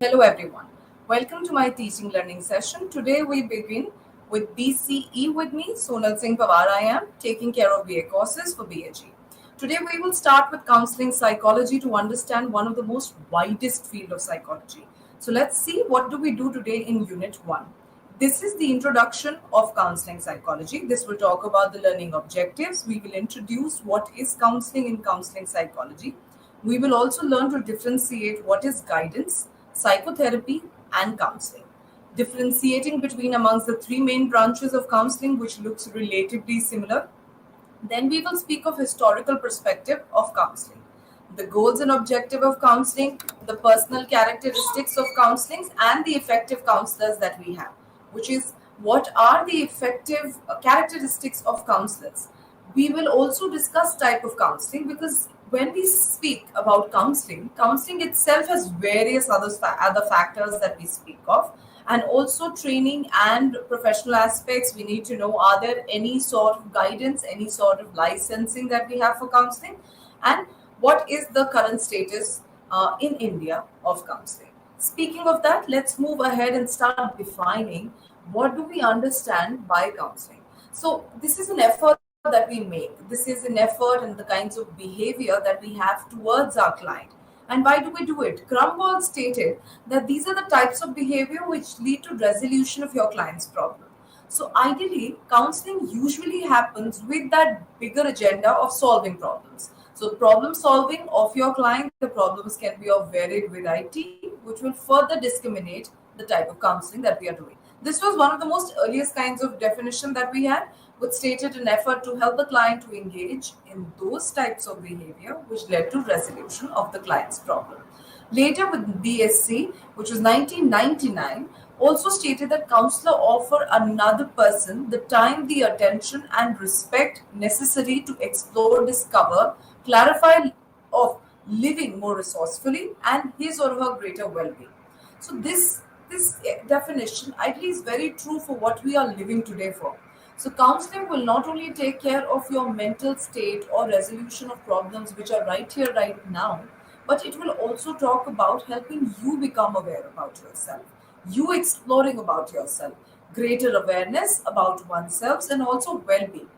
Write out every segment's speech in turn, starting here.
Hello everyone. Welcome to my teaching learning session. Today we begin with BCE with me, Sonal Singh Pawar. I am taking care of BA courses for BAG. Today we will start with counseling psychology to understand one of the most widest field of psychology. So let's see what do we do today in unit 1. This is the introduction of counseling psychology. This will talk about the learning objectives. We will introduce what is counseling in counseling psychology. We will also learn to differentiate what is guidance, psychotherapy, and counseling. Differentiating between amongst the three main branches of counseling, which looks relatively similar. Then we will speak of historical perspective of counseling, the goals and objective of counseling, the personal characteristics of counseling, and the effective counselors that we have, which is what are the effective characteristics of counselors. We will also discuss type of counseling because when we speak about counseling itself has various other factors that we speak of, and also training and professional aspects. We need to know, are there any sort of guidance, any sort of licensing that we have for counseling, and what is the current status in India of counseling. Speaking of that, let's move ahead and start defining what do we understand by counseling. So this is an effort that we make. This is an effort and the kinds of behavior that we have towards our client. And why do we do it? Cromwell stated that these are the types of behavior which lead to resolution of your client's problem. So ideally, counseling usually happens with that bigger agenda of solving problems. So problem solving of your client, the problems can be of varied variety, which will further discriminate the type of counseling that we are doing. This was one of the most earliest kinds of definition that we had, which stated an effort to help the client to engage in those types of behavior which led to resolution of the client's problem. Later with BSc, which was 1999, also stated that counselor offer another person the time, the attention and respect necessary to explore, discover, clarify of living more resourcefully and his or her greater well-being. So this definition ideally is very true for what we are living today for. So counseling will not only take care of your mental state or resolution of problems which are right here, right now, but it will also talk about helping you become aware about yourself, you exploring about yourself, greater awareness about oneself, and also well-being.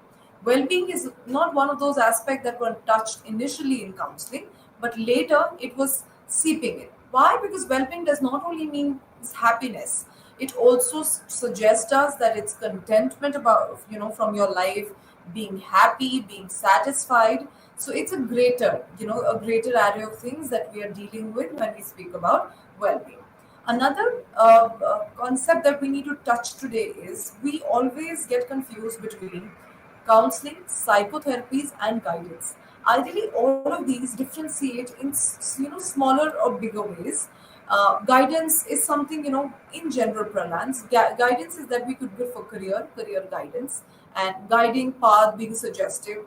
Well-being is not one of those aspects that were touched initially in counseling, but later it was seeping in. Why? Because well-being does not only mean happiness. It also suggests us that it's contentment about, from your life, being happy, being satisfied. So it's a greater array of things that we are dealing with when we speak about well-being. Another concept that we need to touch today is we always get confused between counseling, psychotherapies, and guidance. Ideally, all of these differentiate in smaller or bigger ways. Guidance is something, in general parlance. Guidance is that we could go for career guidance, and guiding path being suggestive.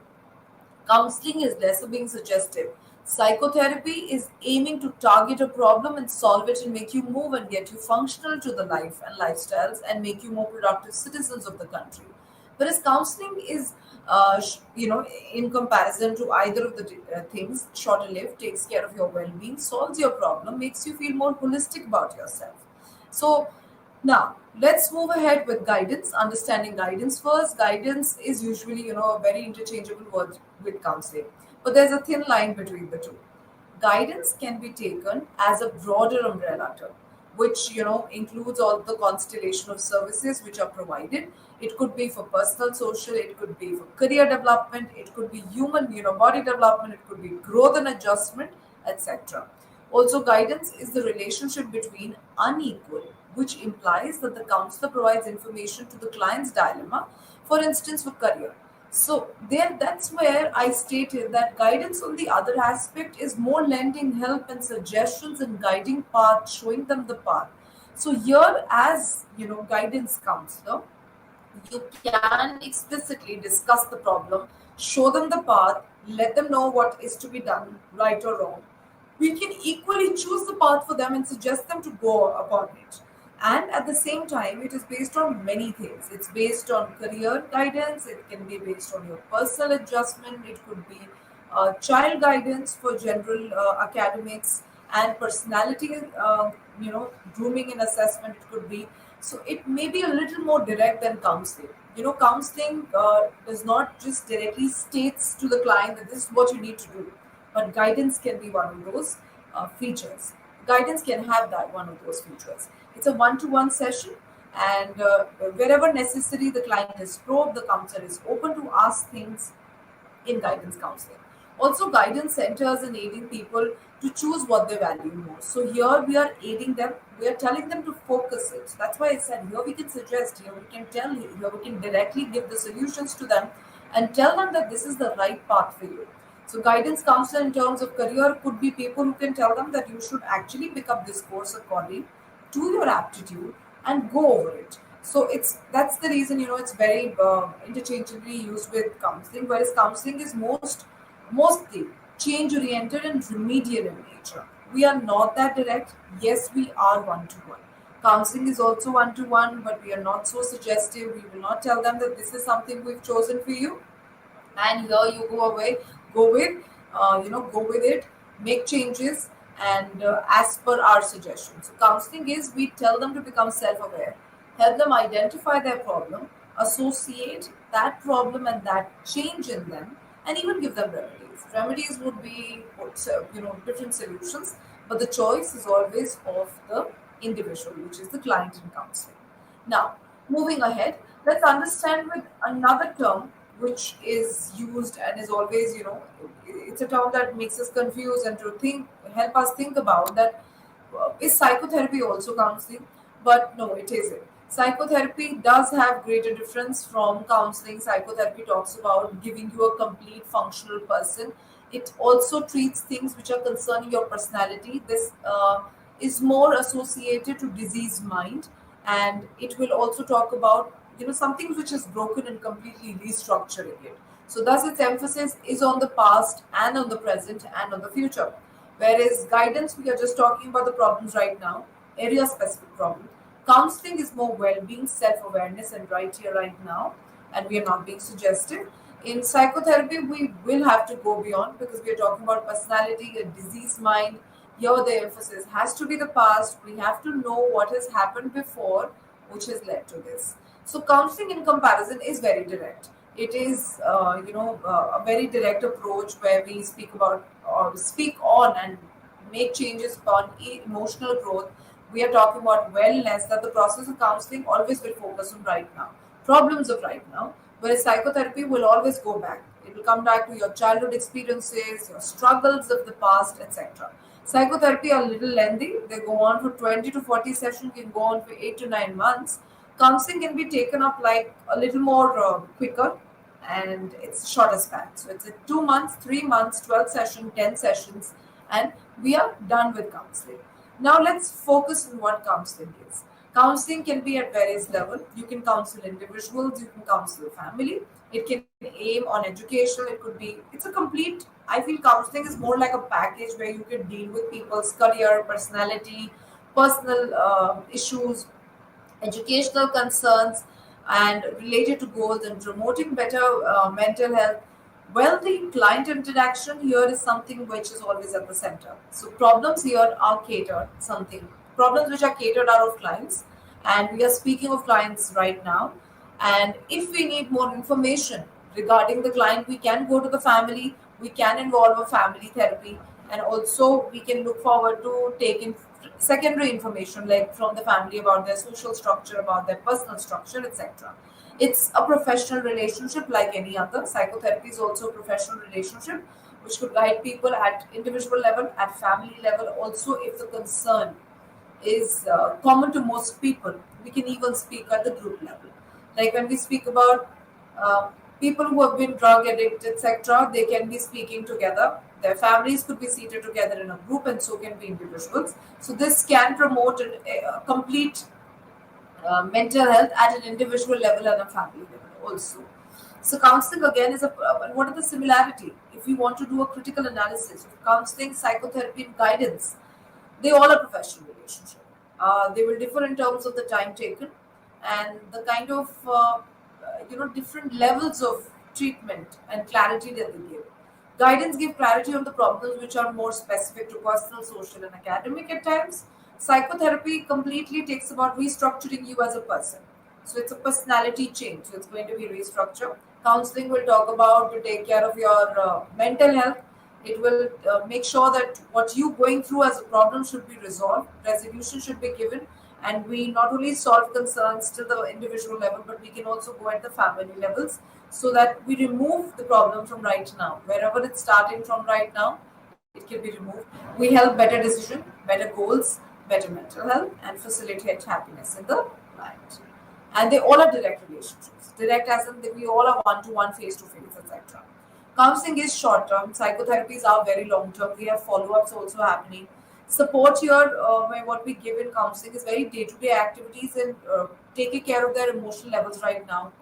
Counseling is lesser being suggestive. Psychotherapy is aiming to target a problem and solve it and make you move and get you functional to the life and lifestyles and make you more productive citizens of the country. Whereas counseling is, in comparison to either of the things, shorter lived, takes care of your well being, solves your problem, makes you feel more holistic about yourself. So, now, let's move ahead with guidance. Understanding guidance first. Guidance is usually, a very interchangeable word with counseling, but there's a thin line between the two. Guidance can be taken as a broader umbrella term, which, includes all the constellation of services which are provided. It could be for personal, social, it could be for career development, it could be human, body development, it could be growth and adjustment, etc. Also, guidance is the relationship between unequal, which implies that the counselor provides information to the client's dilemma, for instance, for career. So there, that's where I stated that guidance on the other aspect is more lending help and suggestions and guiding path, showing them the path. So here, as guidance counselor, you can explicitly discuss the problem, show them the path, let them know what is to be done, right or wrong. We can equally choose the path for them and suggest them to go upon it. And at the same time, it is based on many things. It's based on career guidance, it can be based on your personal adjustment, it could be child guidance for general academics, and personality, grooming and assessment it could be. So it may be a little more direct than counseling. Counseling does not just directly states to the client that this is what you need to do, but guidance can be one of those features. Guidance can have that one of those features. It's a one-to-one session, and wherever necessary, the client is probed, the counselor is open to ask things in guidance counseling. Also, guidance centers in aiding people to choose what they value most. So here we are aiding them, we are telling them to focus it. So that's why I said here we can suggest, here we can tell, here we can directly give the solutions to them and tell them that this is the right path for you. So guidance counselor in terms of career could be people who can tell them that you should actually pick up this course according to your aptitude and go over it. So it's that's the reason it's very interchangeably used with counseling, whereas counseling is mostly change oriented and remedial in nature. We are not that direct. Yes, we are one to one. Counseling is also one to one, but we are not so suggestive. We will not tell them that this is something we've chosen for you and here you go away, go with go with it, make changes, and as per our suggestions. So counseling is we tell them to become self-aware, help them identify their problem, associate that problem and that change in them, and even give them remedies would be different solutions, but the choice is always of the individual, which is the client in counseling. Now, moving ahead, let's understand with another term which is used and is always, it's a term that makes us confused and to think, help us think about that is psychotherapy also counseling? But no, it isn't. Psychotherapy does have greater difference from counseling. Psychotherapy talks about giving you a complete functional person. It also treats things which are concerning your personality. This is more associated to diseased mind, and it will also talk about some things which is broken and completely restructuring it. So thus its emphasis is on the past and on the present and on the future. Whereas guidance, we are just talking about the problems right now, area specific problem. Counseling is more well-being, self-awareness, and right here, right now, and we are not being suggestive. In psychotherapy, we will have to go beyond because we are talking about personality, a diseased mind. Here, the emphasis has to be the past. We have to know what has happened before, which has led to this. So, counseling in comparison is very direct. It is, a very direct approach where we speak about or speak on and make changes upon emotional growth. We are talking about wellness, that the process of counseling always will focus on right now, problems of right now, whereas psychotherapy will always go back. It will come back to your childhood experiences, your struggles of the past, etc. Psychotherapy are a little lengthy. They go on for 20 to 40 sessions, can go on for 8 to 9 months. Counseling can be taken up like a little more quicker, and it's shorter span. So it's a 2 months, 3 months, 12 sessions, 10 sessions, and we are done with counseling. Now let's focus on what counseling is. Counseling can be at various levels. You can counsel individuals, you can counsel family. It can aim on education. It could be, it's a complete, I feel counseling is more like a package where you can deal with people's career, personality, personal issues, educational concerns, and related to goals and promoting better mental health. Well, the client interaction here is something which is always at the center. So problems here are catered, something problems which are catered out of clients, and we are speaking of clients right now. And if we need more information regarding the client, we can go to the family, we can involve a family therapy, and also we can look forward to taking secondary information like from the family about their social structure, about their personal structure, etc. It's a professional relationship like any other. Psychotherapy is also a professional relationship which could guide people at individual level, at family level. Also, if the concern is common to most people, we can even speak at the group level. Like when we speak about people who have been drug addicted, etc., they can be speaking together. Their families could be seated together in a group, and so can be individuals. So this can promote a complete mental health at an individual level and a family level also. So counseling again is a what are the similarity? If you want to do a critical analysis of counseling, psychotherapy, and guidance, they all are professional relationship. They will differ in terms of the time taken and the kind of different levels of treatment and clarity that they give. Guidance gives clarity on the problems which are more specific to personal, social, and academic at times. Psychotherapy completely takes about restructuring you as a person. So it's a personality change. So it's going to be restructure. Counseling will talk about to take care of your mental health. It will make sure that what you going through as a problem should be resolved. Resolution should be given, and we not only solve concerns to the individual level, but we can also go at the family levels so that we remove the problem from right now. Wherever it's starting from right now, it can be removed. We help better decision, better goals, better mental health, and facilitate happiness in the mind. And they all are direct relationships. Direct as in we all are one-to-one, face-to-face, etc. Counseling is short-term. Psychotherapies are very long-term. We have follow-ups also happening. Support here, what we give in counseling is very day-to-day activities and taking care of their emotional levels right now.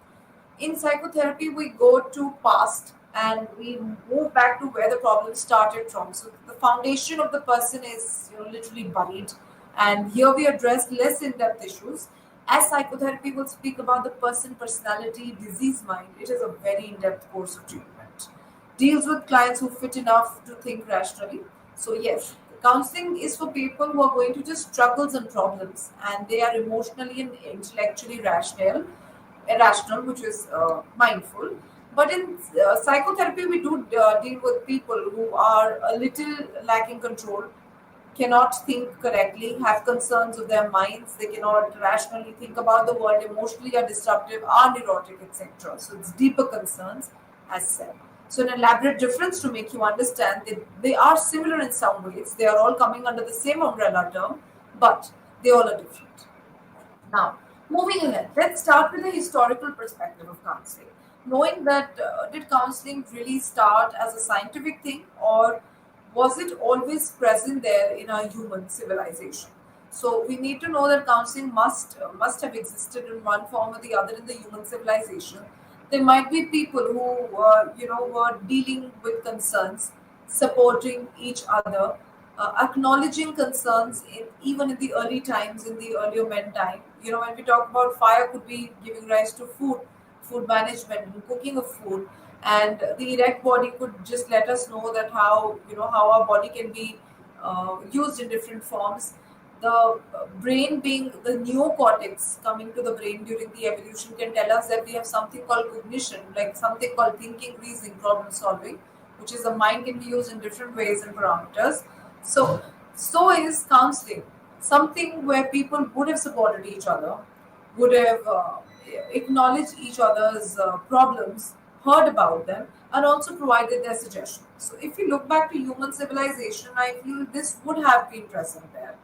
In psychotherapy we go to past and we move back to where the problem started from, so the foundation of the person is literally buried, and here we address less in-depth issues. As psychotherapy will speak about the person personality disease mind, it is a very in-depth course of treatment, deals with clients who fit enough to think rationally. So yes, counseling is for people who are going to just struggles and problems and they are emotionally and intellectually irrational, which is mindful. But in psychotherapy, we do deal with people who are a little lacking control, cannot think correctly, have concerns of their minds, they cannot rationally think about the world, emotionally are disruptive, are neurotic, etc. So it's deeper concerns as said. So an elaborate difference to make you understand that they are similar in some ways. They are all coming under the same umbrella term, but they all are different. Now, moving ahead, let's start with a historical perspective of counseling. Knowing that did counseling really start as a scientific thing, or was it always present there in our human civilization? So we need to know that counseling must have existed in one form or the other in the human civilization. There might be people who were dealing with concerns, supporting each other, acknowledging concerns even in the early times, in the earlier men time. When we talk about fire, could be giving rise to food management, and cooking of food, and the erect body could just let us know that how our body can be used in different forms. The brain being the neocortex coming to the brain during the evolution can tell us that we have something called cognition, like something called thinking, reasoning, problem solving, which is the mind can be used in different ways and parameters. So is counseling something where people would have supported each other, would have acknowledged each other's problems, heard about them, and also provided their suggestions. So, if you look back to human civilization, I feel this would have been present there.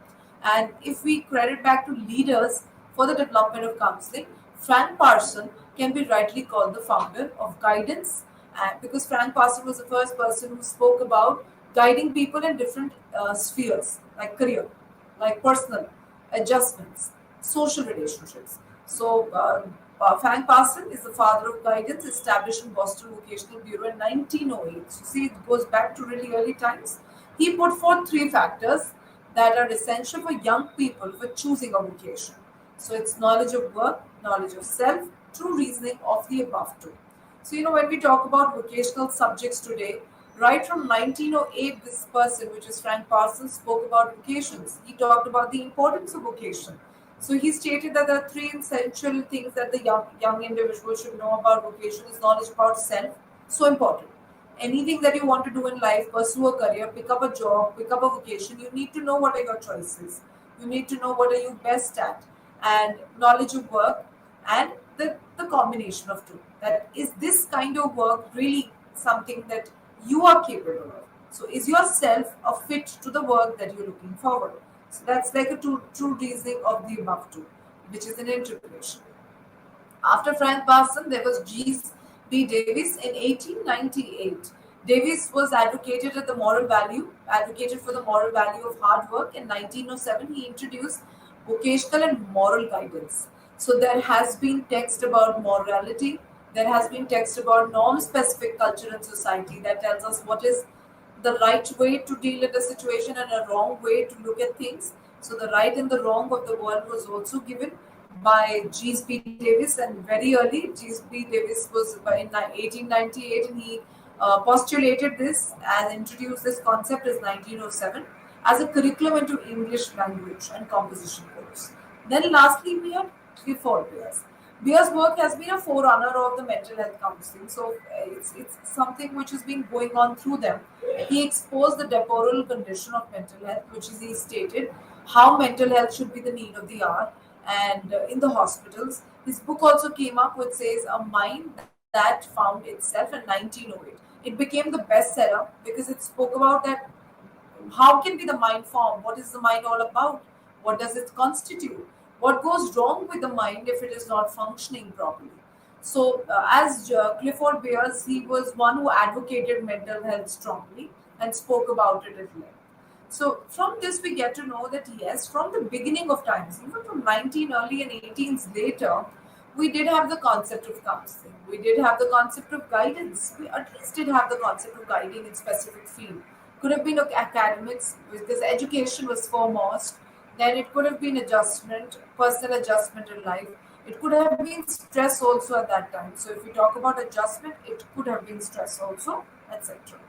And if we credit back to leaders for the development of counseling, Frank Parson can be rightly called the founder of guidance, because Frank Parson was the first person who spoke about guiding people in different spheres, like career, like personal adjustments, social relationships. So, Frank Parson is the father of guidance, established in Boston Vocational Bureau in 1908. So, see, it goes back to really early times. He put forth three factors that are essential for young people for choosing a vocation. So, it's knowledge of work, knowledge of self, true reasoning of the above two. So, when we talk about vocational subjects today, right from 1908, this person, which is Frank Parsons, spoke about vocations. He talked about the importance of vocation. So he stated that there are three essential things that the young individual should know about vocation is knowledge about self, so important. Anything that you want to do in life, pursue a career, pick up a job, pick up a vocation, you need to know what are your choices. You need to know what are you best at, and knowledge of work, and the combination of two. That is this kind of work really something that you are capable of. So is yourself a fit to the work that you're looking forward? So that's like a true reasoning of the above two, which is an integration. After Frank Parson, there was G.B. Davis in 1898. Davis was advocated for the moral value of hard work. In 1907, he introduced vocational and moral guidance. So there has been text about morality. There has been text about norm-specific culture and society that tells us what is the right way to deal with the situation and a wrong way to look at things. So the right and the wrong of the world was also given by G.S.B. Davis, and very early G.S.B. Davis was in 1898, and he postulated this and introduced this concept as 1907 as a curriculum into English language and composition course. Then lastly, we have Clifford Beers. Beer's work has been a forerunner of the mental health counseling, so it's something which has been going on through them. He exposed the deplorable condition of mental health, which is he stated how mental health should be the need of the hour, and in the hospitals. His book also came up which says a mind that found itself in 1908. It became the bestseller because it spoke about that how can be the mind formed? What is the mind all about? What does it constitute? What goes wrong with the mind if it is not functioning properly? So, as Clifford Beers, he was one who advocated mental health strongly and spoke about it at length. So, from this, we get to know that yes, from the beginning of times, even from 19 early and 18s later, we did have the concept of counseling. We did have the concept of guidance. We at least did have the concept of guiding in specific field. Could have been academics because education was foremost. Then it could have been adjustment, personal adjustment in life. It could have been stress also at that time. So if we talk about adjustment, it could have been stress also, etc.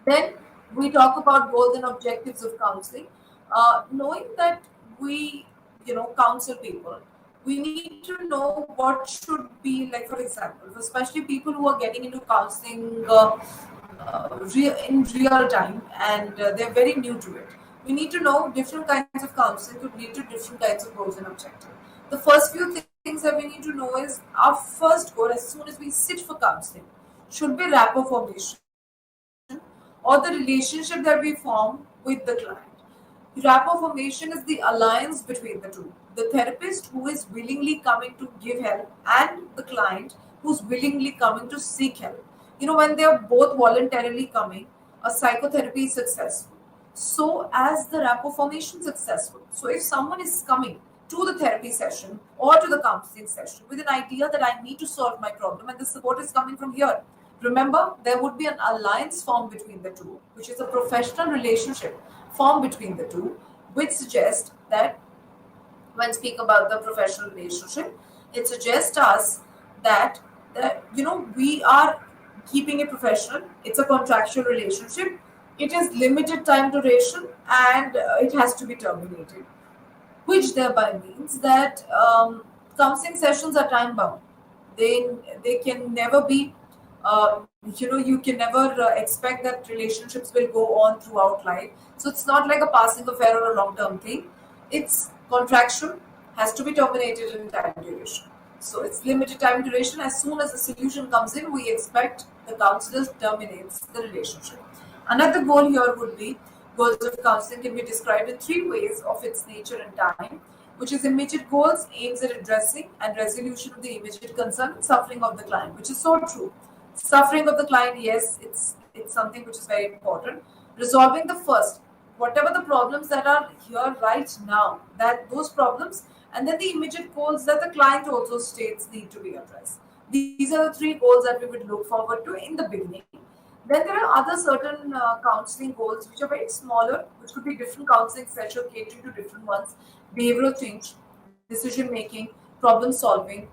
Then we talk about goals and objectives of counseling. Knowing that we, counsel people, we need to know what should be like. For example, especially people who are getting into counseling in real time and they're very new to it. We need to know different kinds of counseling could lead to different kinds of goals and objectives. The first few things that we need to know is our first goal as soon as we sit for counseling should be rapport formation or the relationship that we form with the client. Rapport formation is the alliance between the two. The therapist who is willingly coming to give help and the client who's willingly coming to seek help. When they are both voluntarily coming, a psychotherapy is successful. So, as the rapport formation successful. So, if someone is coming to the therapy session or to the counseling session with an idea that I need to solve my problem and the support is coming from here, remember there would be an alliance formed between the two, which is a professional relationship formed between the two, which suggests that when speak about the professional relationship, it suggests us that we are keeping it professional. It's a contractual relationship. It is limited time duration and it has to be terminated, which thereby means that counseling sessions are time bound. They can never be you can never expect that relationships will go on throughout life. So it's not like a passing affair or a long term thing. It's contractual, has to be terminated in time duration. So it's limited time duration. As soon as the solution comes in, we expect the counselor terminates the relationship. Another goal here would be goals of counseling can be described in three ways of its nature and time, which is immediate goals aims at addressing and resolution of the immediate concern and suffering of the client, which is so true. Suffering of the client, yes, it's something which is very important. Resolving the first, whatever the problems that are here right now, that those problems, and then the immediate goals that the client also states need to be addressed. These are the three goals that we would look forward to in the beginning. Then there are other certain counseling goals which are very smaller, which could be different counseling sessions catering to different ones: behavioral change, decision making, problem solving,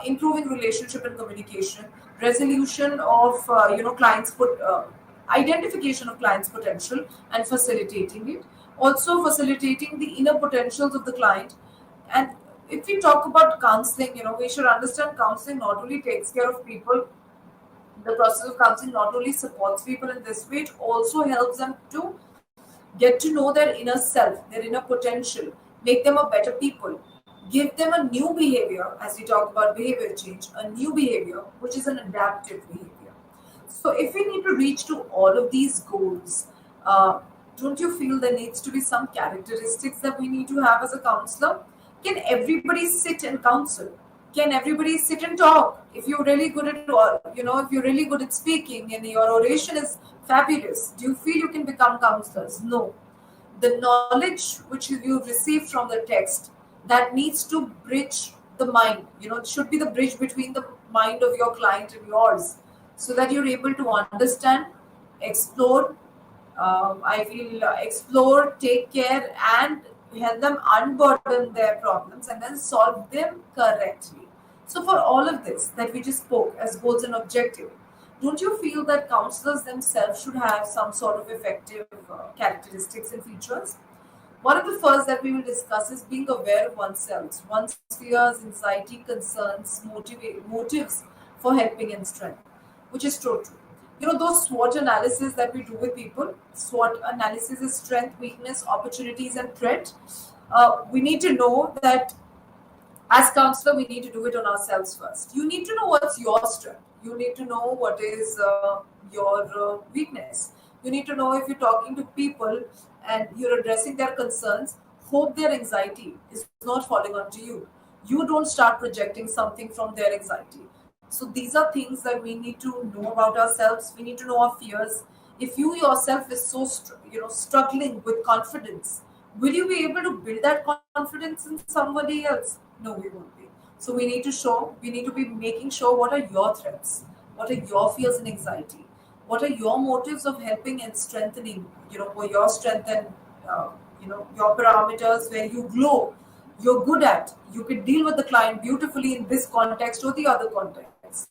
improving relationship and communication, resolution of clients put identification of clients' potential and facilitating it. Also facilitating the inner potentials of the client. And if we talk about counseling, we should understand counseling not only takes care of people, the process of counseling not only supports people in this way, it also helps them to get to know their inner self, their inner potential, make them a better people, give them a new behavior, as we talk about behavior change, a new behavior, which is an adaptive behavior. So, if we need to reach to all of these goals, don't you feel there needs to be some characteristics that we need to have as a counselor? Can everybody sit and counsel? Can everybody sit and talk? If you're really good at, if you're really good at speaking and your oration is fabulous, do you feel you can become counselors? No. The knowledge which you receive from the text that needs to bridge the mind, it should be the bridge between the mind of your client and yours, so that you're able to understand, explore, I feel explore, take care, and help them unburden their problems and then solve them correctly. So, for all of this that we just spoke as goals and objectives, Don't you feel that counselors themselves should have some sort of effective characteristics and features? One of the first that we will discuss is being aware of oneself, one's fears, anxiety, concerns, motives for helping and strength, which is so true. You know, those SWOT analysis that we do with people, SWOT analysis is strength, weakness, opportunities, and threat. We need to know that as counselor, we need to do it on ourselves first. You need to know what's your strength. You need to know what is your weakness. You need to know if you're talking to people and you're addressing their concerns, hope their anxiety is not falling onto you. You don't start projecting something from their anxiety. So these are things that we need to know about ourselves. We need to know our fears. If you yourself is so struggling with confidence, will you be able to build that confidence in somebody else? No, we won't be. So we need to be making sure what are your threats, what are your fears and anxiety, what are your motives of helping and strengthening, for your strength and your parameters where you glow, you're good at, you can deal with the client beautifully in this context or the other context.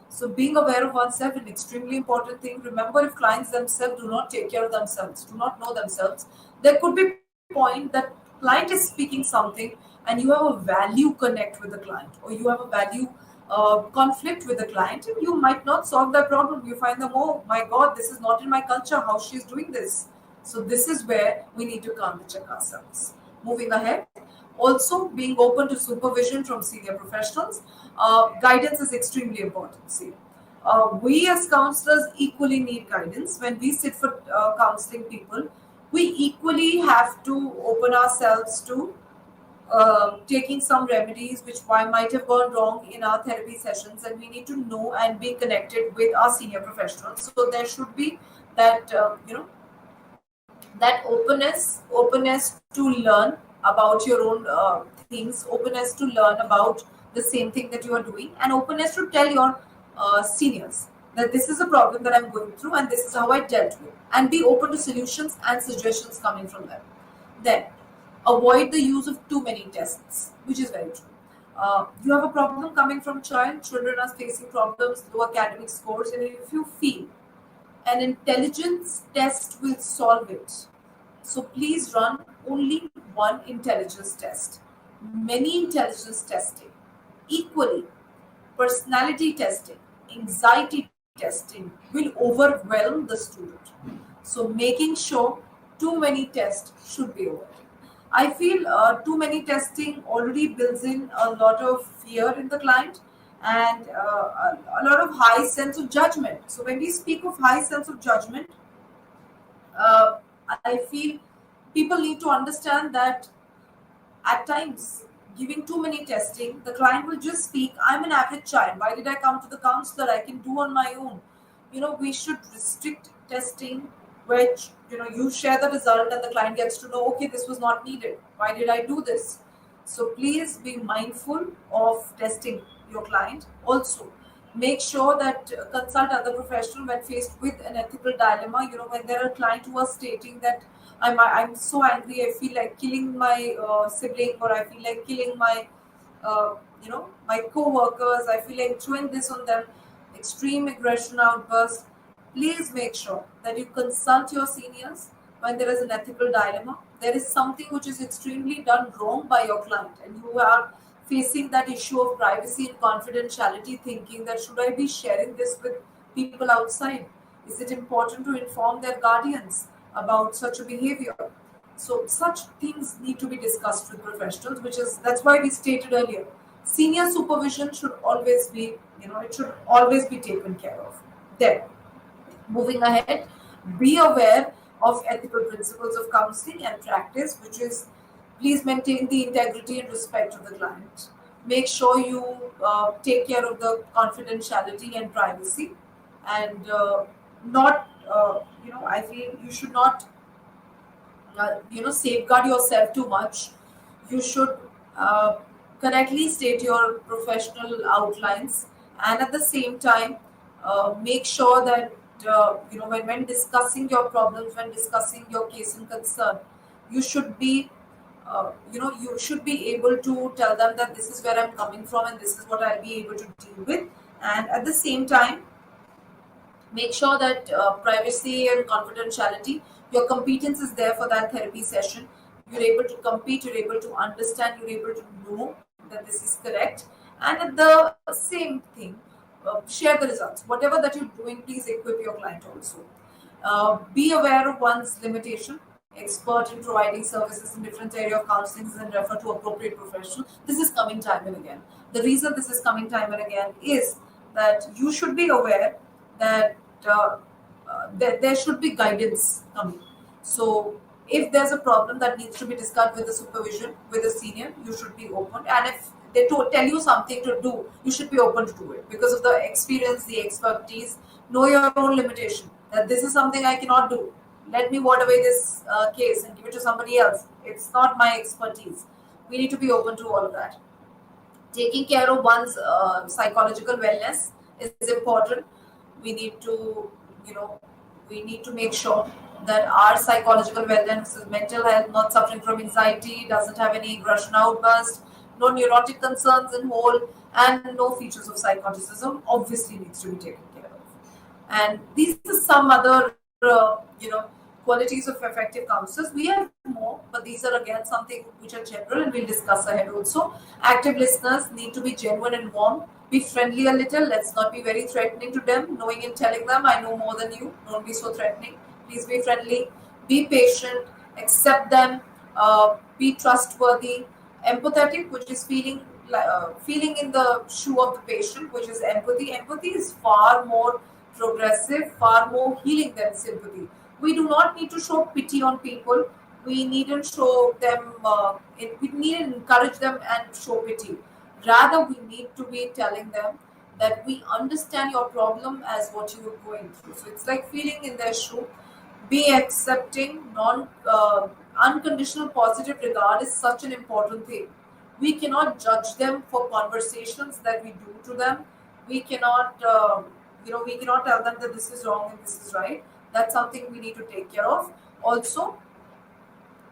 So being aware of oneself is an extremely important thing. Remember, if clients themselves do not take care of themselves, do not know themselves, there could be a point that client is speaking something and you have a value connect with the client, or you have a value conflict with the client, and you might not solve that problem. You find them, oh my God, this is not in my culture, how she's doing this. So this is where we need to come to check ourselves. Moving ahead, also being open to supervision from senior professionals. Guidance is extremely important. See, we as counselors equally need guidance. When we sit for counseling people, we equally have to open ourselves to taking some remedies which might have gone wrong in our therapy sessions, and we need to know and be connected with our senior professionals. So there should be that that openness to learn about your own things, openness to learn about the same thing that you are doing, and openness to tell your seniors that this is a problem that I'm going through and this is how I dealt with, and be open to solutions and suggestions coming from them. Then avoid the use of too many tests, which is very true. You have a problem coming from child, children are facing problems, low academic scores, and if you feel an intelligence test will solve it, so please run only one intelligence test. Many intelligence testing, equally, personality testing, anxiety testing will overwhelm the student. So making sure too many tests should be avoided. I feel too many testing already builds in a lot of fear in the client, and a lot of high sense of judgment. So when we speak of high sense of judgment, uh, I feel people need to understand that at times giving too many testing, the client will just speak, I'm an average child. Why did I come to the counselor? I can do on my own. We should restrict testing, which, you share the result and the client gets to know, okay, this was not needed. Why did I do this? So please be mindful of testing your client. Also, make sure that consult other professional when faced with an ethical dilemma. When there are clients who are stating that I'm so angry, I feel like killing my sibling, or I feel like killing my my co-workers, I feel like throwing this on them, extreme aggression outburst. Please make sure that you consult your seniors when there is an ethical dilemma. There is something which is extremely done wrong by your client, and you are facing that issue of privacy and confidentiality, thinking that should I be sharing this with people outside? Is it important to inform their guardians about such a behavior? So such things need to be discussed with professionals, which is that's why we stated earlier. Senior supervision should always be, it should always be taken care of. Then, moving ahead, be aware of ethical principles of counseling and practice, which is please maintain the integrity and respect of the client. Make sure you take care of the confidentiality and privacy, and not, I feel you should not safeguard yourself too much. You should uh, correctly state your professional outlines, and at the same time make sure that when discussing your problems, when discussing your case and concern, you should be you should be able to tell them that this is where I'm coming from and this is what I'll be able to deal with. And at the same time, Make sure that privacy and confidentiality, your competence is there for that therapy session. You're able to compete, you're able to understand, you're able to know that this is correct. And at the same thing, share the results. Whatever that you're doing, please equip your client also. Be aware of one's limitation. Expert in providing services in different area of counseling and refer to appropriate professional. This is coming time and again. The reason this is coming time and again is that you should be aware that there should be guidance coming. So if there's a problem that needs to be discussed with the supervision, with the senior, you should be open. And if they tell you something to do, you should be open to do it because of the experience, the expertise. Know your own limitation. That this is something I cannot do. Let me ward away this case and give it to somebody else. It's not my expertise. We need to be open to all of that. Taking care of one's psychological wellness is important. We need to, you know, we need to make sure that our psychological wellness is mental health, not suffering from anxiety, doesn't have any aggression outburst, no neurotic concerns in whole, and no features of psychoticism obviously needs to be taken care of. And these are some other, qualities of effective counselors. We have more, but these are again something which are general, and we'll discuss ahead also. Active listeners need to be genuine and warm. Be friendly a little. Let's not be very threatening to them, knowing and telling them, I know more than you. Don't be so threatening. Please be friendly. Be patient. Accept them. Be trustworthy. Empathetic, which is feeling in the shoe of the patient, which is empathy. Empathy is far more progressive, far more healing than sympathy. We do not need to show pity on people. We needn't show them. We need to encourage them and show pity. Rather, we need to be telling them that we understand your problem as what you are going through. So it's like feeling in their shoe. Be accepting, unconditional positive regard is such an important thing. We cannot judge them for conversations that we do to them. We cannot, we cannot tell them that this is wrong and this is right. That's something we need to take care of. Also,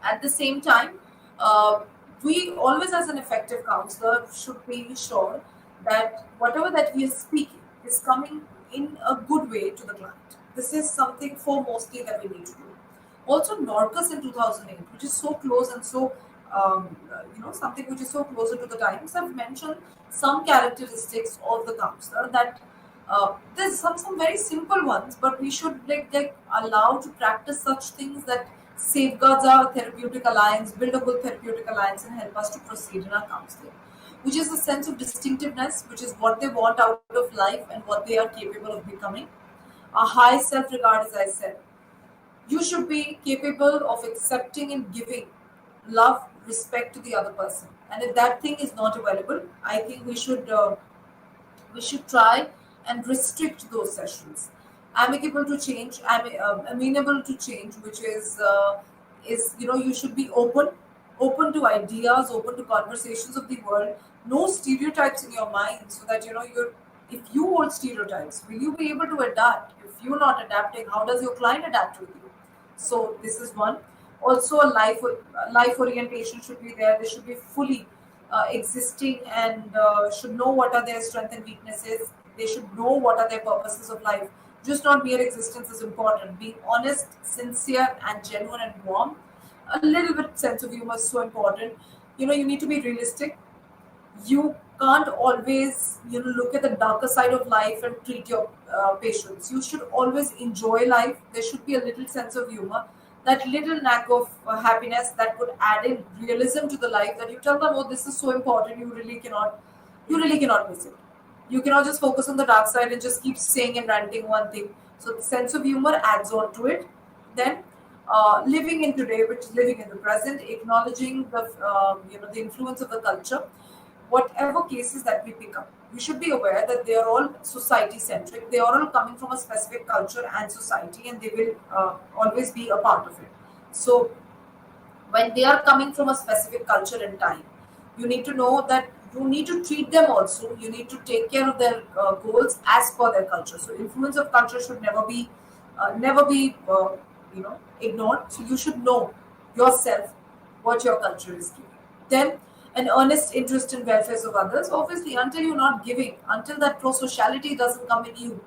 at the same time, we always, as an effective counselor, should be sure that whatever that we are speaking is coming in a good way to the client. This is something foremostly that we need to do. Also, Norcus in 2008, which is so close and so, something which is so closer to the times, have mentioned some characteristics of the counselor that there's some very simple ones, but we should like allow to practice such things that safeguards our therapeutic alliance, build a good therapeutic alliance, and help us to proceed in our counseling. Which is a sense of distinctiveness, which is what they want out of life and what they are capable of becoming. A high self regard, as I said. You should be capable of accepting and giving love, respect to the other person. And if that thing is not available, I think we should try and restrict those sessions. Amicable to change, amenable to change, which is you should be open to ideas, open to conversations of the world. No stereotypes in your mind, so that you're. If you hold stereotypes, will you be able to adapt? If you're not adapting, how does your client adapt with you? So this is one. Also, a life orientation should be there. They should be fully existing and should know what are their strengths and weaknesses. They should know what are their purposes of life. Just not mere existence is important. Being honest, sincere, and genuine and warm. A little bit sense of humor is so important. You need to be realistic. You can't always look at the darker side of life and treat your patients. You should always enjoy life. There should be a little sense of humor, that little knack of happiness that could add in realism to the life, that you tell them, oh, this is so important, you really cannot miss it. You cannot just focus on the dark side and just keep saying and ranting one thing. So the sense of humor adds on to it. Then living in today, which is living in the present, acknowledging the influence of the culture. Whatever cases that we pick up, we should be aware that they are all society centric. They are all coming from a specific culture and society, and they will always be a part of it. So when they are coming from a specific culture and time, you need to know that you need to treat them also. You need to take care of their goals as per their culture. So influence of culture should never be ignored. So you should know yourself what your culture is doing. Then an earnest interest in welfare of others. Obviously, until you're not giving, until that pro-sociality doesn't come in you,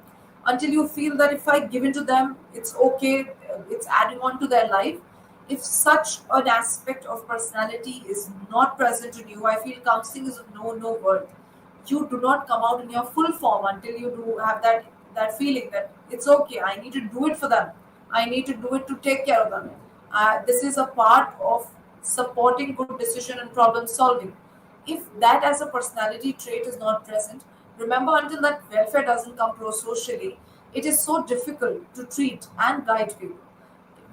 until you feel that if I give in to them, it's okay, it's adding on to their life. If such an aspect of personality is not present in you, I feel counseling is of no worth. You do not come out in your full form until you do have that feeling that it's okay. I need to do it for them. I need to do it to take care of them. This is a part of supporting good decision and problem solving. If that as a personality trait is not present, remember, until that welfare doesn't come pro-socially, it is so difficult to treat and guide people.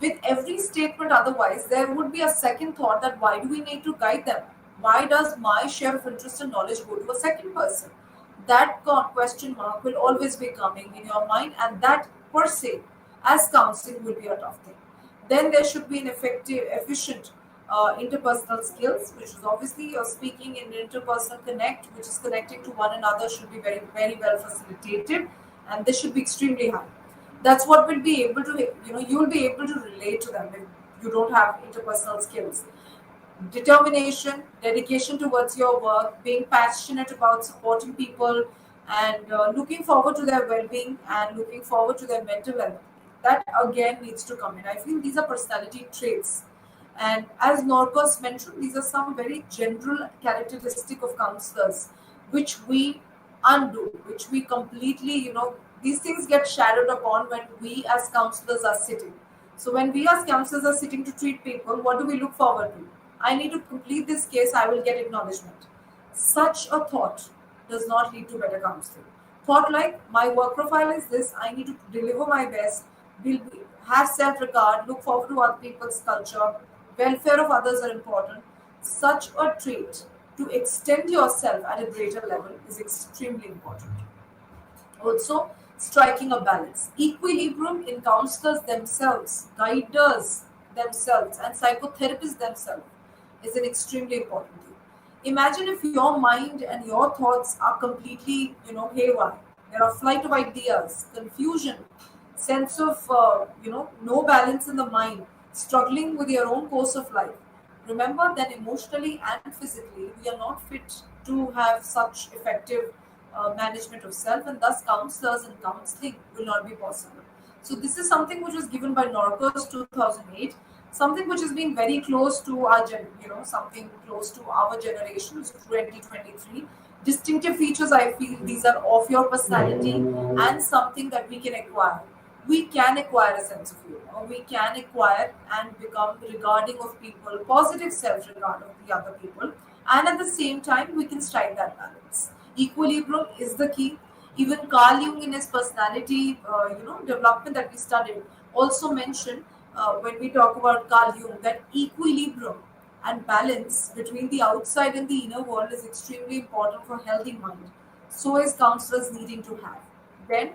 With every statement otherwise, there would be a second thought that why do we need to guide them? Why does my share of interest and knowledge go to a second person? That question mark will always be coming in your mind, and that per se, as counseling, will be a tough thing. Then there should be an effective, efficient interpersonal skills, which is obviously your speaking in interpersonal connect, which is connecting to one another, should be very well facilitated, and this should be extremely high. That's what will be able to, you will be able to relate to them if you don't have interpersonal skills. Determination, dedication towards your work, being passionate about supporting people, and looking forward to their well-being and looking forward to their mental health, that again needs to come in. I feel these are personality traits, and as Norcos mentioned, these are some very general characteristic of counselors, which we undo, which we completely, these things get shadowed upon when we as counselors are sitting. So when we as counselors are sitting to treat people, what do we look forward to? I need to complete this case, I will get acknowledgement. Such a thought does not lead to better counseling. Thought like, my work profile is this, I need to deliver my best, have self regard, look forward to other people's culture, welfare of others are important. Such a trait to extend yourself at a greater level is extremely important. Also, striking a balance. Equilibrium in counselors themselves, guiders themselves, and psychotherapists themselves is an extremely important thing. Imagine if your mind and your thoughts are completely, haywire. There are flight of ideas, confusion, sense of, no balance in the mind, struggling with your own course of life. Remember that emotionally and physically, we are not fit to have such effective management of self, and thus counselors and counseling will not be possible. So this is something which was given by Norcos 2008, something which has been very close to our something close to our generation, 2023. Distinctive features, I feel these are of your personality and something that we can acquire. We can acquire a sense of humor. We can acquire and become regarding of people, positive self-regard of the other people, and at the same time, we can strike that balance. Equilibrium is the key. Even Carl Jung, in his personality, development that we studied, also mentioned when we talk about Carl Jung that equilibrium and balance between the outside and the inner world is extremely important for healthy mind. So is counselors needing to have. Then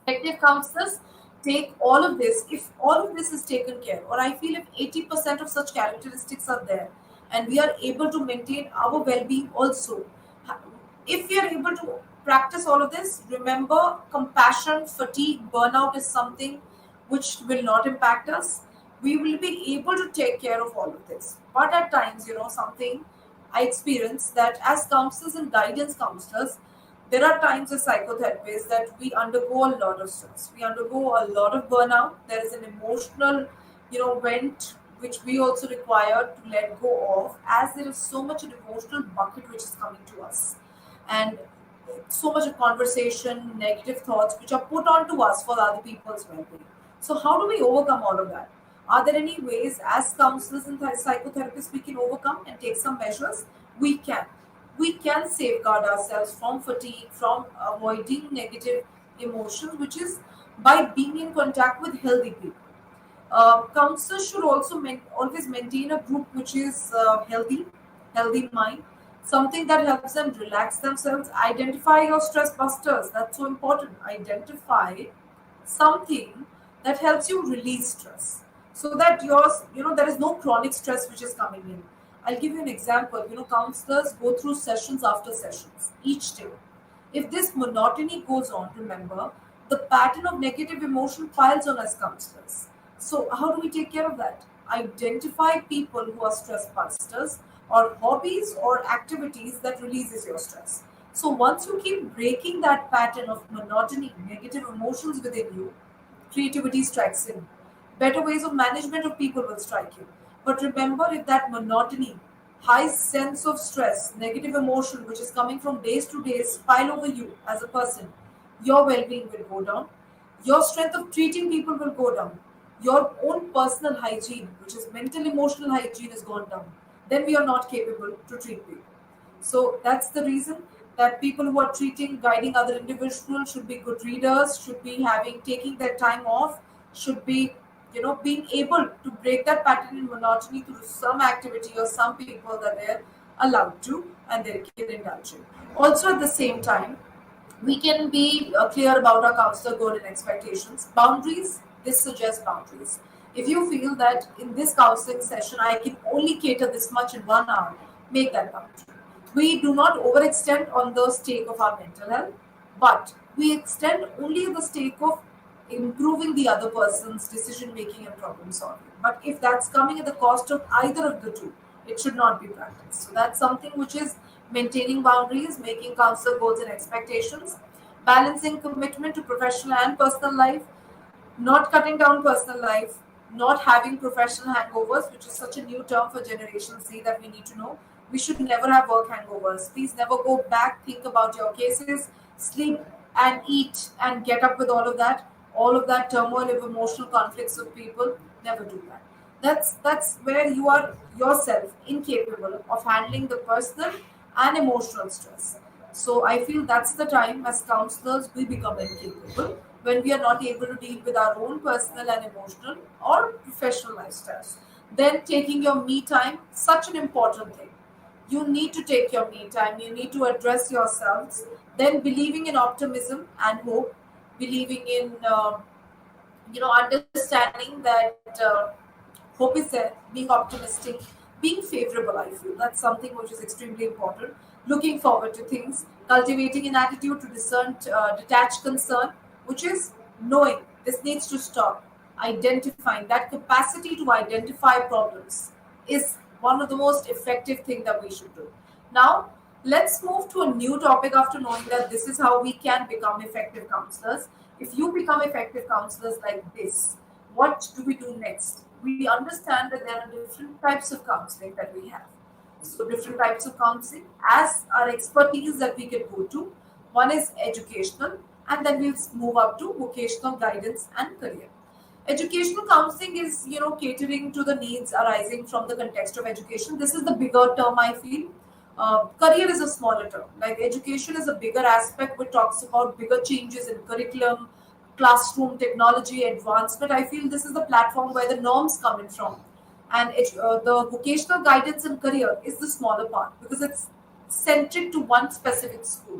effective counselors take all of this. If all of this is taken care, or I feel if 80% of such characteristics are there, and we are able to maintain our well-being also, if we are able to practice all of this, remember, compassion, fatigue, burnout is something which will not impact us. We will be able to take care of all of this. But at times, something I experience that as counselors and guidance counselors, there are times as psychotherapists that we undergo a lot of stress. We undergo a lot of burnout. There is an emotional, vent which we also require to let go of, as there is so much an emotional bucket which is coming to us, and so much of conversation, negative thoughts which are put onto us for other people's well-being. So how do we overcome all of that? Are there any ways as counselors and psychotherapists we can overcome and take some measures? We can. We can safeguard ourselves from fatigue, from avoiding negative emotions, which is by being in contact with healthy people. Counselors should also always maintain a group which is healthy mind, something that helps them relax themselves. Identify your stress busters. That's so important. Identify something that helps you release stress, so that there is no chronic stress which is coming in. I'll give you an example. Counselors go through sessions after sessions each day. If this monotony goes on, remember, the pattern of negative emotion piles on as counselors. So how do we take care of that? Identify people who are stress busters, or hobbies or activities that releases your stress. So once you keep breaking that pattern of monotony, negative emotions within you, creativity strikes in. Better ways of management of people will strike you. But remember, if that monotony, high sense of stress, negative emotion which is coming from days to days pile over you as a person, your well-being will go down. Your strength of treating people will go down. Your own personal hygiene, which is mental emotional hygiene, is gone down. Then we are not capable to treat people. So that's the reason that people who are treating, guiding other individuals should be good readers, should be having taking their time off, should be, being able to break that pattern in monotony through some activity or some people that they're allowed to and they can indulge in. Also, at the same time, we can be clear about our counselor goal and expectations. Boundaries, this suggests boundaries. If you feel that in this counseling session I can only cater this much in 1 hour, make that boundary. We do not overextend on the stake of our mental health, but we extend only at the stake of improving the other person's decision making and problem solving. But if that's coming at the cost of either of the two, it should not be practiced. So that's something which is maintaining boundaries, making counselor goals and expectations, balancing commitment to professional and personal life, not cutting down personal life, not having professional hangovers, which is such a new term for Generation Z that we need to know. We should never have work hangovers. Please never go back, think about your cases, sleep and eat and get up with all of that turmoil of emotional conflicts of people. Never do that. That's where you are yourself incapable of handling the personal and emotional stress. So I feel that's the time as counselors we become incapable when we are not able to deal with our own personal and emotional or professional lifestyles. Then taking your me time, such an important thing. You need to take your me time. You need to address yourselves. Then believing in optimism and hope, believing in understanding that hope is there, being optimistic, being favorable. I feel that's something which is extremely important. Looking forward to things, cultivating an attitude to discern, detach concern, which is knowing this needs to stop. Identifying that capacity to identify problems is one of the most effective thing that we should do. Now, let's move to a new topic after knowing that this is how we can become effective counselors. If you become effective counselors like this, what do we do next? We understand that there are different types of counseling that we have. So, different types of counseling as our expertise that we can go to. One is educational, and then we'll move up to vocational guidance and career. Educational counseling is, catering to the needs arising from the context of education. This is the bigger term, I feel. Career is a smaller term. Like education is a bigger aspect which talks about bigger changes in curriculum, classroom technology, advancement. I feel this is the platform where the norms come in from. And the vocational guidance and career is the smaller part because it's centric to one specific school.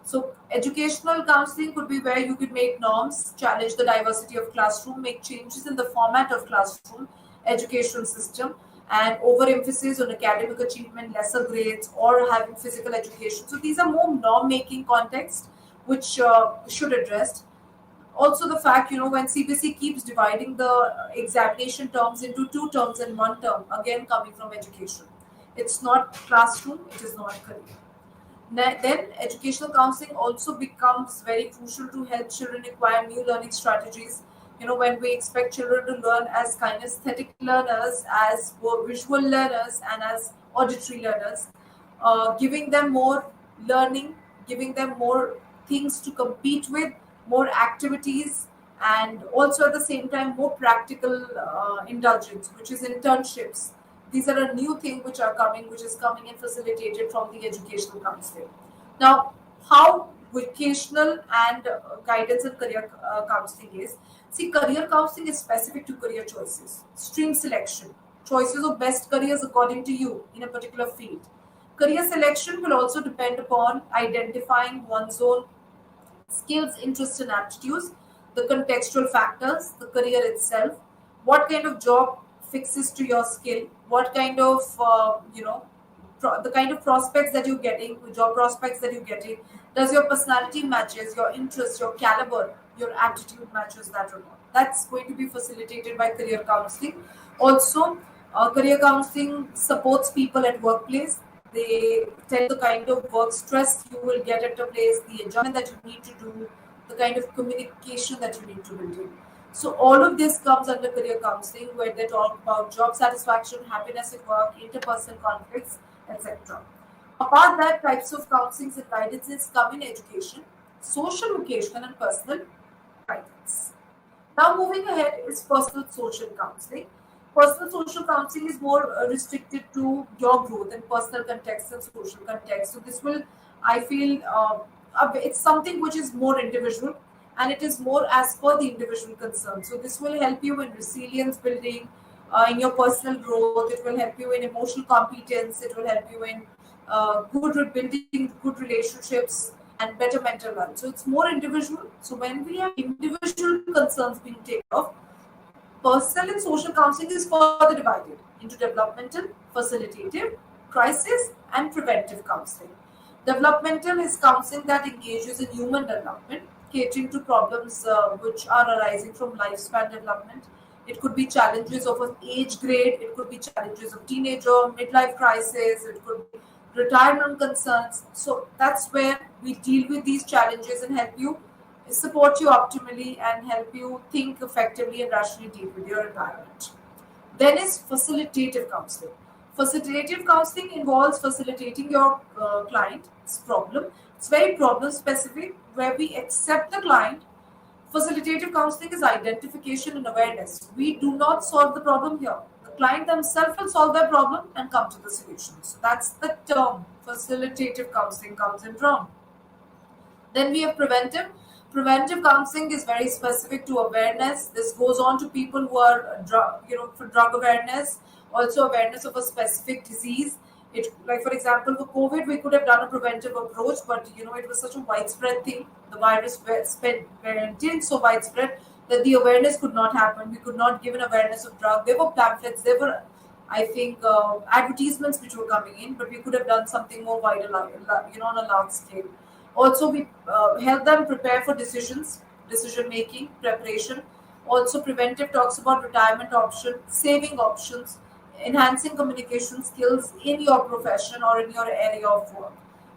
So educational counseling could be where you could make norms, challenge the diversity of classroom, make changes in the format of classroom, education system, and overemphasis on academic achievement, lesser grades, or having physical education. So these are more norm-making contexts which should address. Also, the fact, when CBSE keeps dividing the examination terms into two terms and one term, again coming from education. It's not classroom, it is not career. Then educational counseling also becomes very crucial to help children acquire new learning strategies. When we expect children to learn as kinesthetic learners, as visual learners, and as auditory learners, giving them more learning, giving them more things to compete with, more activities, and also at the same time more practical indulgence, which is internships. These are a new thing which is coming and facilitated from the educational counseling. Now, how vocational and guidance and career counseling is. See, career counseling is specific to career choices, stream selection, choices of best careers according to you in a particular field. Career selection will also depend upon identifying one's own skills, interests, and aptitudes, the contextual factors, the career itself, what kind of job fixes to your skill, what kind of, the kind of prospects that you're getting, job prospects that you're getting, does your personality matches, your interests, your caliber, your attitude matches that or not. That's going to be facilitated by career counseling. Also, career counseling supports people at workplace. They tell the kind of work stress you will get at a place, the adjustment that you need to do, the kind of communication that you need to build in. So all of this comes under career counseling, where they talk about job satisfaction, happiness at work, interpersonal conflicts, etc. Apart that, types of counselings and guidances come in education, social, vocational, and personal guidance. Now, moving ahead is personal social counseling. Personal social counseling is more restricted to your growth and personal context and social context. So, this will, I feel, it's something which is more individual and it is more as per the individual concern. So, this will help you in resilience building, in your personal growth. It will help you in emotional competence. It will help you in building good relationships and better mental health. So it's more individual. So when we have individual concerns being taken off, personal and social counseling is further divided into developmental, facilitative, crisis, and preventive counseling. Developmental is counseling that engages in human development, catering to problems which are arising from lifespan development. It could be challenges of an age grade, it could be challenges of teenager, midlife crisis, it could be retirement concerns. So that's where we deal with these challenges and help you support you optimally and help you think effectively and rationally deal with your environment. Then is facilitative counseling. Facilitative counseling involves facilitating your client's problem. It's very problem specific, where we accept the client. Facilitative counseling is identification and awareness. We do not solve the problem here. The client themselves will solve their problem and come to the solution. So that's the term facilitative counseling comes in from. Then we have preventive. Preventive counseling is very specific to awareness. This goes on to people who are for drug awareness, also awareness of a specific disease. It, like for example, for COVID, we could have done a preventive approach, but it was such a widespread thing. The virus went so widespread that the awareness could not happen. We could not give an awareness of drug. There were pamphlets, there were, I think, advertisements which were coming in, but we could have done something more wider, on a large scale. Also, we help them prepare for decision making, preparation. Also, preventive talks about retirement option, saving options, enhancing communication skills in your profession or in your area of work.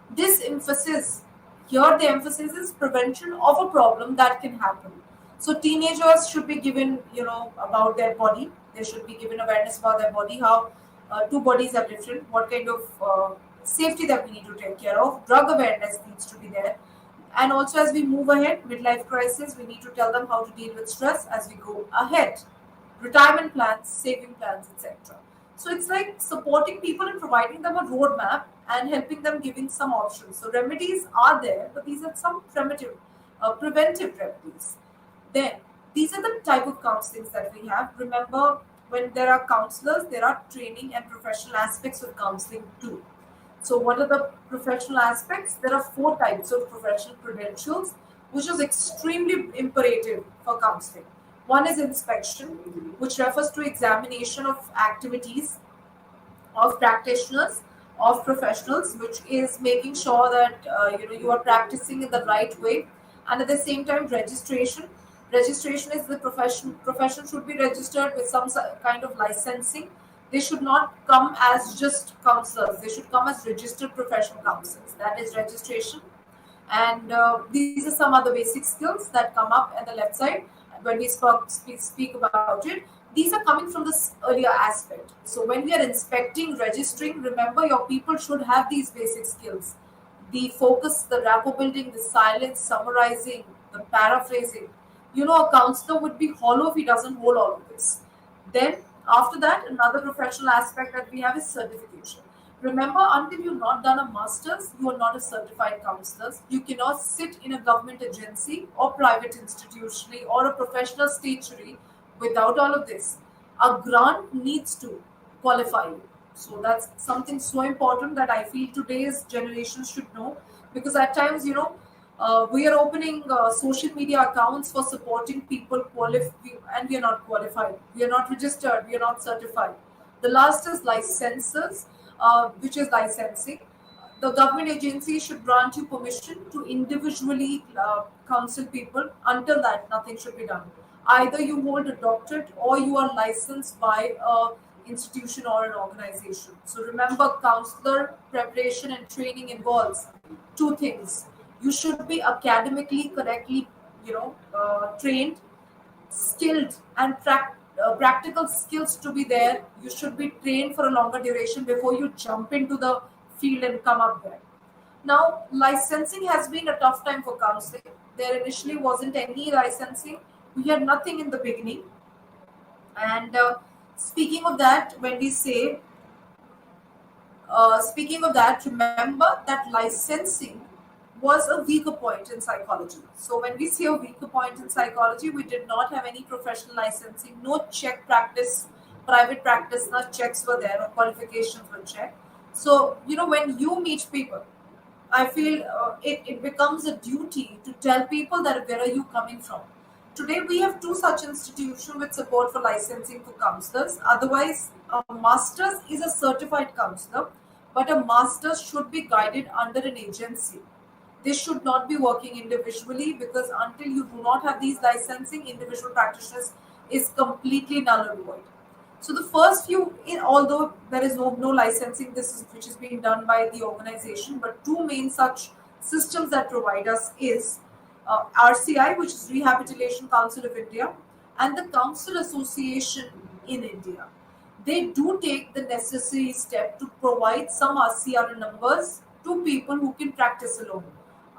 This emphasis here, the emphasis is prevention of a problem that can happen. So, teenagers should be given, about their body. They should be given awareness about their body, how two bodies are different, what kind of safety that we need to take care of. Drug awareness needs to be there. And also, as we move ahead, midlife crisis, we need to tell them how to deal with stress as we go ahead. Retirement plans, saving plans, etc. So it's like supporting people and providing them a roadmap and helping them giving some options. So remedies are there, but these are some preventive remedies. Then these are the type of counselings that we have. Remember, when there are counselors, there are training and professional aspects of counseling too. So what are the professional aspects? There are 4 types of professional credentials, which is extremely imperative for counseling. One is inspection, which refers to examination of activities of practitioners, of professionals, which is making sure that you are practicing in the right way. And at the same time, registration. Registration is the profession should be registered with some kind of licensing. They should not come as just counselors. They should come as registered professional counselors. That is registration. And these are some other basic skills that come up at the left side when we speak about it. These are coming from this earlier aspect. So when we are inspecting, registering, remember your people should have these basic skills. The focus, the rapport building, the silence, summarizing, the paraphrasing. A counselor would be hollow if he doesn't hold all of this. Then after that, another professional aspect that we have is certification. Remember, until you've not done a master's, you are not a certified counselor. You cannot sit in a government agency or private institutionally or a professional statutory without all of this. A grant needs to qualify you. So that's something so important that I feel today's generation should know, because at times, we are opening social media accounts for supporting people and we are not qualified. We are not registered. We are not certified. The last is licenses, which is licensing. The government agency should grant you permission to individually counsel people. Until that, nothing should be done. Either you hold a doctorate or you are licensed by a institution or an organization. So remember, counselor preparation and training involves two things. You should be academically correctly, trained, skilled, and practical skills to be there. You should be trained for a longer duration before you jump into the field and come up there. Now, licensing has been a tough time for counseling. There initially wasn't any licensing. We had nothing in the beginning. And speaking of that, when we say, speaking of that, remember that licensing was a weaker point in psychology. So when we say a weaker point in psychology, we did not have any professional licensing, no check practice, private practice, no checks were there, or qualifications were checked. So, when you meet people, I feel it becomes a duty to tell people that where are you coming from. Today we have two such institutions with support for licensing for counselors. Otherwise, a master's is a certified counselor, but a master's should be guided under an agency. They should not be working individually, because until you do not have these licensing, individual practitioners is completely null and void. So the first few, although there is no licensing, this is which is being done by the organization, but two main such systems that provide us is RCI, which is Rehabilitation Council of India, and the Council Association in India. They do take the necessary step to provide some RCR numbers to people who can practice alone.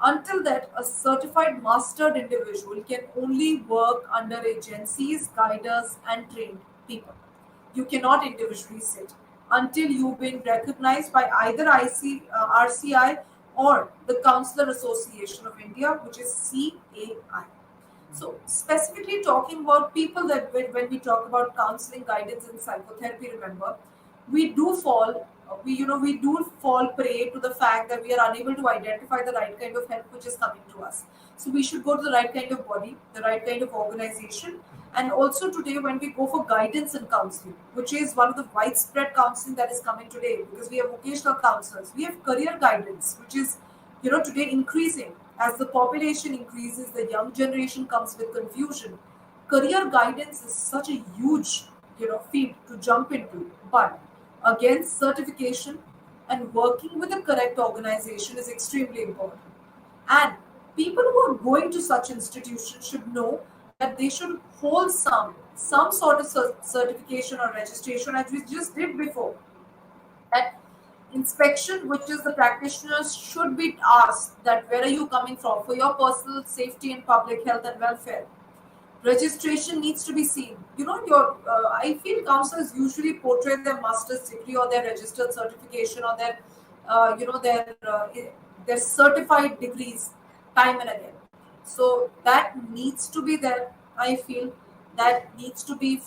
Until that, a certified mastered individual can only work under agencies, guiders, and trained people. You cannot individually sit until you've been recognized by either RCI or the Counselor Association of India, which is CAI. So, specifically talking about people, that when we talk about counseling, guidance, and psychotherapy, remember, we do fall, we do fall prey to the fact that we are unable to identify the right kind of help which is coming to us. So we should go to the right kind of body, the right kind of organization. And also today, when we go for guidance and counseling, which is one of the widespread counseling that is coming today, because we have vocational counselors, we have career guidance, which is, today increasing. As the population increases, the young generation comes with confusion. Career guidance is such a huge, field to jump into. But again, certification and working with the correct organization is extremely important. And people who are going to such institutions should know that they should hold some sort of certification or registration, as we just did before. That inspection, which is the practitioners should be asked that where are you coming from for your personal safety and public health and welfare. Registration needs to be seen. Your I feel counselors usually portray their master's degree or their registered certification or their, their certified degrees time and again. So that needs to be there. I feel that needs to be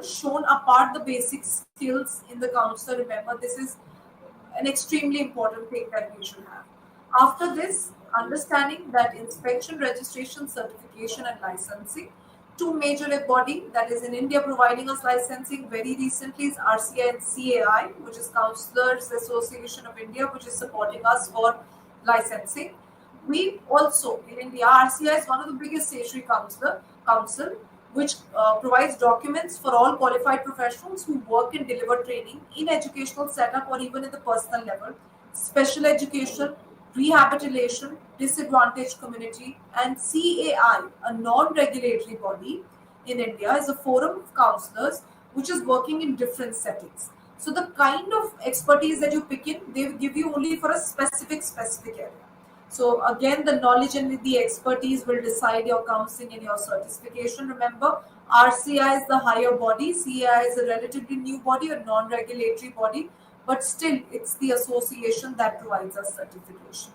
shown apart the basic skills in the counselor. Remember, this is an extremely important thing that we should have. After this, understanding that inspection, registration, certification, and licensing, two major body that is in India providing us licensing very recently is RCI and CAI, which is Counselors Association of India, which is supporting us for licensing. We also in India, RCI is one of the biggest tertiary council, which provides documents for all qualified professionals who work and deliver training in educational setup or even at the personal level, special education, rehabilitation, disadvantaged community, and CAI, a non-regulatory body in India, is a forum of counselors which is working in different settings. So the kind of expertise that you pick in, they will give you only for a specific area. So again, the knowledge and the expertise will decide your counseling and your certification. Remember, RCI is the higher body, CAI is a relatively new body, a non-regulatory body, but still it's the association that provides us certification.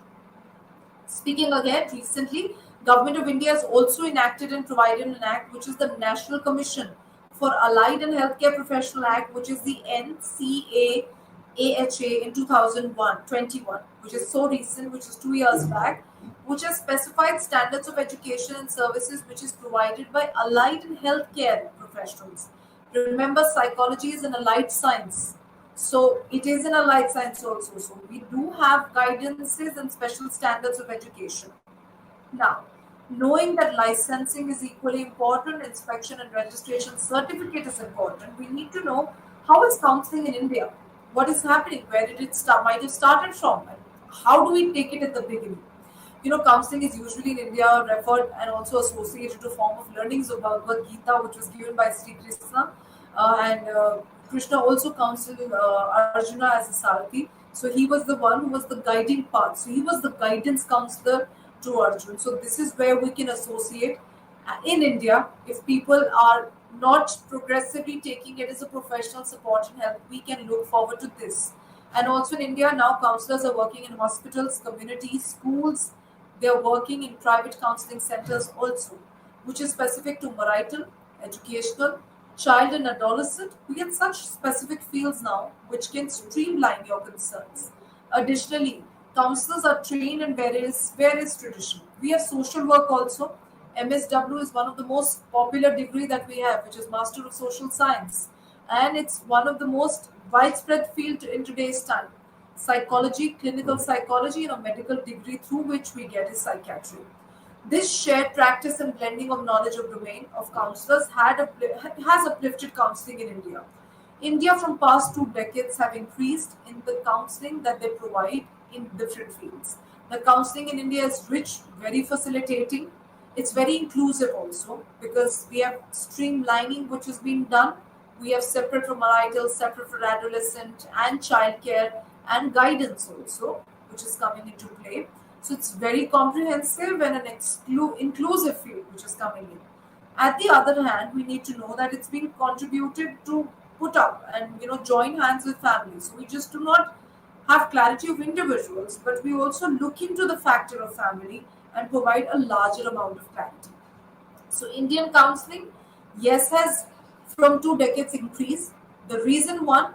Speaking again, recently, Government of India has also enacted and provided an act, which is the National Commission for Allied and Healthcare Professional Act, which is the NCAAHA in 2021, which is so recent, which is 2 years back, which has specified standards of education and services which is provided by allied and healthcare professionals. Remember, psychology is an allied science. So it is an allied science also. So we do have guidances and special standards of education. Now, knowing that licensing is equally important, inspection and registration certificate is important, we need to know how is counseling in India? What is happening? Where did it start? Might have started from? And how do we take it at the beginning? Counseling is usually in India referred and also associated to form of learnings of Bhagavad Gita, which was given by Sri Krishna, and Krishna also counseled Arjuna as a Sarathi. So he was the one who was the guiding path. So he was the guidance counselor to Arjun. So this is where we can associate in India. If people are not progressively taking it as a professional support and help, we can look forward to this. And also in India now, counselors are working in hospitals, communities, schools. They are working in private counseling centers also, which is specific to marital, educational, child and adolescent. We get such specific fields now which can streamline your concerns. Additionally, counselors are trained in various traditions. We have social work also. MSW is one of the most popular degree that we have, which is Master of Social Science, and it's one of the most widespread field in today's time. Psychology, clinical psychology, and a medical degree through which we get is psychiatry. This shared practice and blending of knowledge of domain of counselors has uplifted counseling in India. India from past 2 decades have increased in the counseling that they provide in different fields. The counseling in India is rich, very facilitating. It's very inclusive also because we have streamlining which is being done. We have separate for marital, separate for adolescent and childcare and guidance also, which is coming into play. So it's very comprehensive and an inclusive field which is coming in. At the other hand, we need to know that it's been contributed to put up and join hands with families. So we just do not have clarity of individuals, but we also look into the factor of family and provide a larger amount of clarity. So Indian counseling, yes, has from 2 decades increased. The reason one,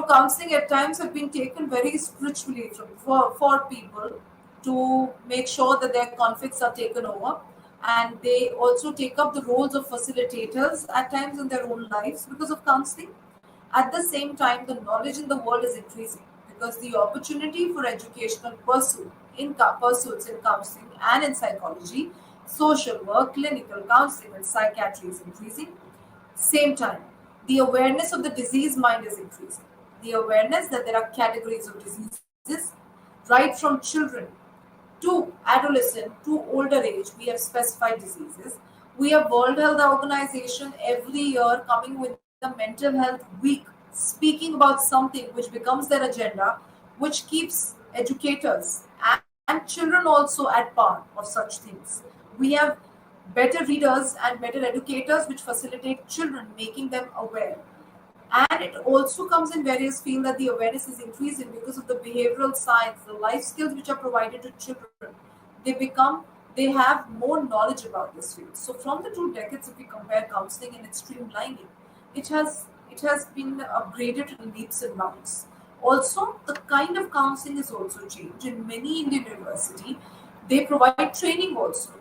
counseling at times have been taken very spiritually for people to make sure that their conflicts are taken over. And they also take up the roles of facilitators at times in their own lives because of counseling. At the same time, the knowledge in the world is increasing because the opportunity for educational pursuits in counseling and in psychology, social work, clinical counseling, and psychiatry is increasing. Same time, the awareness of the disease mind is increasing. The awareness that there are categories of diseases, right from children to adolescent to older age, we have specified diseases. We have World Health Organization every year coming with the mental health week, speaking about something which becomes their agenda, which keeps educators and children also at par of such things. We have better readers and better educators which facilitate children, making them aware. And it also comes in various fields that the awareness is increasing because of the behavioral science, the life skills which are provided to children. They become, they have more knowledge about this field. So from the 2 decades, if we compare counseling and its streamlining, it has been upgraded in leaps and bounds. Also, the kind of counseling is also changed. In many Indian university, they provide training also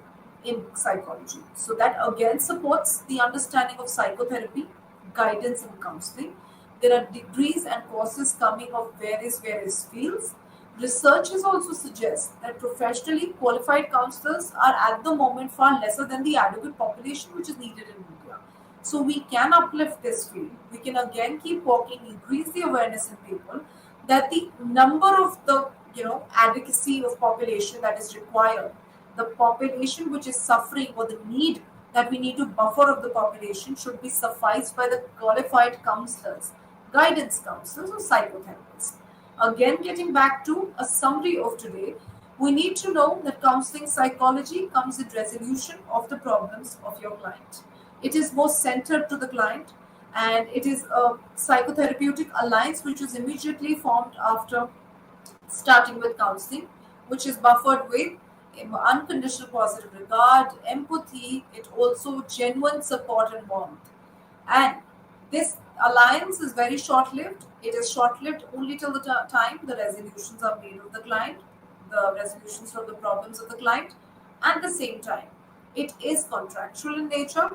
in psychology. So that again supports the understanding of psychotherapy, guidance and counseling. There are degrees and courses coming of various fields. Researches also suggest that professionally qualified counselors are at the moment far lesser than the adequate population which is needed in India. So we can uplift this field. We can again keep working, increase the awareness in people that the number of the advocacy of population that is required, the population which is suffering or the need that we need to buffer of the population should be sufficed by the qualified counselors, guidance counselors or psychotherapists. Again, getting back to a summary of today, we need to know that counseling psychology comes with resolution of the problems of your client. It is more centered to the client and it is a psychotherapeutic alliance which was immediately formed after starting with counseling, which is buffered with unconditional positive regard, empathy, it also genuine support and warmth. And this alliance is very short lived. It is short lived only till the time the resolutions are made of the client, the resolutions from the problems of the client. At the same time, it is contractual in nature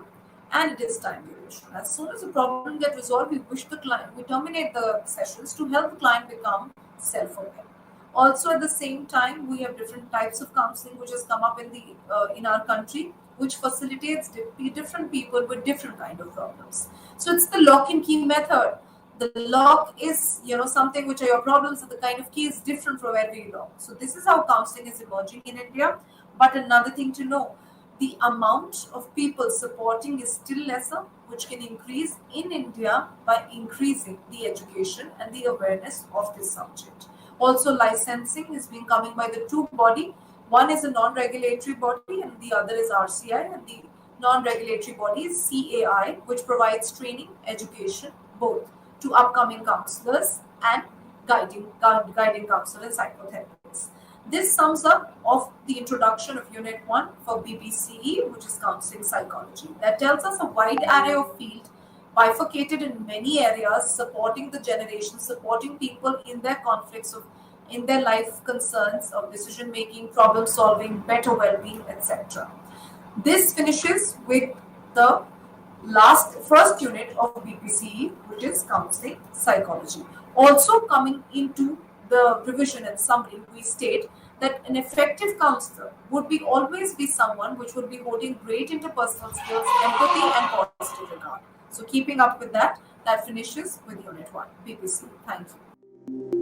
and it is time duration. As soon as the problem gets resolved, we terminate the sessions to help the client become self aware. Also, at the same time, we have different types of counseling which has come up in our country, which facilitates different people with different kind of problems. So it's the lock and key method. The lock is, something which are your problems, and the kind of key is different from every lock. So this is how counseling is emerging in India. But another thing to know, the amount of people supporting is still lesser, which can increase in India by increasing the education and the awareness of this subject. Also, licensing is being coming by the two body. One is a non-regulatory body and the other is RCI, and the non-regulatory body is CAI, which provides training, education, both to upcoming counselors and guiding counselor and psychotherapists. This sums up of the introduction of Unit 1 for BPCE, which is counseling psychology. That tells us a wide array of field, bifurcated in many areas, supporting the generation, supporting people in their conflicts in their life concerns of decision making, problem solving, better well-being, etc. This finishes with the first unit of BPCE, which is counseling psychology. Also coming into the revision and summary, we state that an effective counselor would be always be someone which would be holding great interpersonal skills, empathy, and positive regard. So keeping up with that, that finishes with Unit 1, BPCE. Thank you.